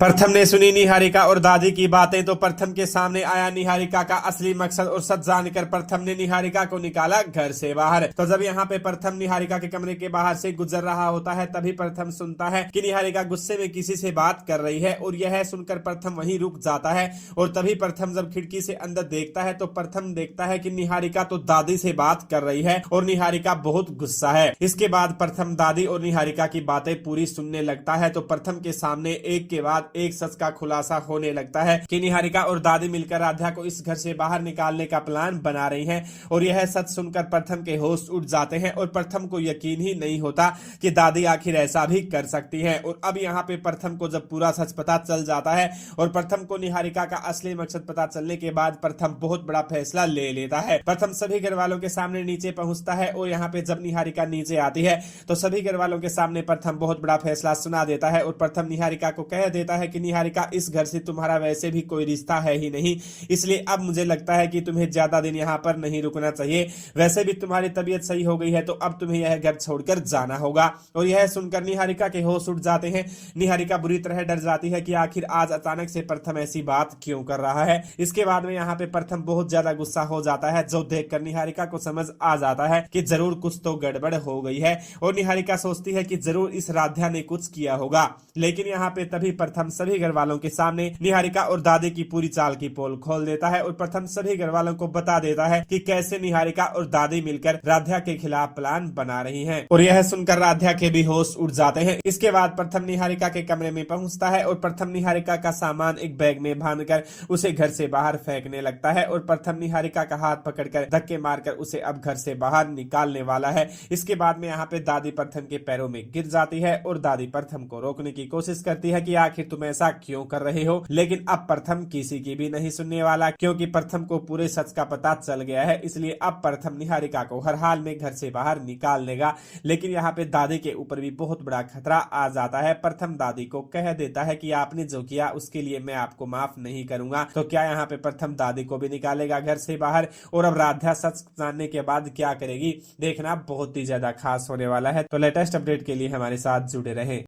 प्रथम ने सुनी निहारिका और दादी की बातें तो प्रथम के सामने आया निहारिका का असली मकसद और सच जानकर प्रथम ने निहारिका को निकाला घर से बाहर। तो जब यहाँ पे प्रथम निहारिका के कमरे के बाहर से गुजर रहा होता है तभी प्रथम सुनता है कि निहारिका गुस्से में किसी से बात कर रही है और यह सुनकर प्रथम वहीं रुक जाता है। और तभी प्रथम जब खिड़की से अंदर देखता है तो प्रथम देखता है कि निहारिका तो दादी से बात कर रही है और निहारिका बहुत गुस्सा है। इसके बाद प्रथम दादी और निहारिका की बातें पूरी सुनने लगता है तो प्रथम के सामने एक के बाद एक सच का खुलासा होने लगता है कि निहारिका और दादी मिलकर राधा को इस घर से बाहर निकालने का प्लान बना रही हैं। और यह सच सुनकर प्रथम के होश उड़ जाते हैं और प्रथम को यकीन ही नहीं होता कि दादी आखिर ऐसा भी कर सकती है। और अब यहाँ पे प्रथम को जब पूरा सच पता चल जाता है और प्रथम को निहारिका का असली मकसद पता चलने के बाद प्रथम बहुत बड़ा फैसला ले लेता है। प्रथम सभी घर वालों के सामने नीचे पहुंचता है और यहाँ पे जब निहारिका नीचे आती है तो सभी घर वालों के सामने प्रथम बहुत बड़ा फैसला सुना देता है और प्रथम निहारिका को कह देता है कि निहारिका इस घर से तुम्हारा वैसे भी कोई रिश्ता है ही नहीं, इसलिए अब मुझे लगता है कि तुम्हें ज्यादा दिन यहाँ पर नहीं रुकना चाहिए। वैसे भी तुम्हारी तबीयत सही हो गई है तो अब तुम्हें यह घर छोड़कर जाना होगा। और यह सुनकर निहारिका के होश उड़ जाते हैं। निहारिका बुरी तरह डर जाती है कि आखिर आज अचानक से प्रथम ऐसी बात क्यों कर रहा है। इसके बाद में यहाँ पे प्रथम बहुत ज्यादा गुस्सा हो जाता है जो देखकर निहारिका को समझ आ जाता है कि जरूर कुछ तो गड़बड़ हो गई है। और निहारिका सोचती है कि जरूर इस राध्या ने कुछ किया होगा। लेकिन यहाँ पे तभी प्रथम सभी घर वालों के सामने निहारिका और दादी की पूरी चाल की पोल खोल देता है और प्रथम सभी घर वालों को बता देता है कि कैसे निहारिका और दादी मिलकर राध्या के खिलाफ प्लान बना रही हैं। और यह सुनकर राध्या के भी होश उड़ जाते हैं। इसके बाद प्रथम निहारिका के कमरे में पहुंचता है और प्रथम निहारिका का सामान एक बैग में बांधकर उसे घर से बाहर फेंकने लगता है और प्रथम निहारिका का हाथ पकड़कर धक्के मारकर उसे अब घर से बाहर निकालने वाला है। इसके बाद में यहाँ पे दादी प्रथम के पैरों में गिर जाती है और दादी प्रथम को रोकने की कोशिश करती है कि आखिर तुम ऐसा क्यों कर रहे हो। लेकिन अब प्रथम किसी की भी नहीं सुनने वाला क्योंकि प्रथम को पूरे सच का पता चल गया है। इसलिए अब प्रथम निहारिका को हर हाल में घर से बाहर निकाल देगा। लेकिन यहाँ पे दादी के ऊपर भी बहुत बड़ा खतरा आ जाता है। प्रथम दादी को कह देता है कि आपने जो किया उसके लिए मैं आपको माफ नहीं करूंगा। तो क्या यहाँ पे प्रथम दादी को भी निकालेगा घर से बाहर और अब राधा सच जानने के बाद क्या करेगी, देखना बहुत ही ज्यादा खास होने वाला है। तो लेटेस्ट अपडेट के लिए हमारे साथ जुड़े रहें।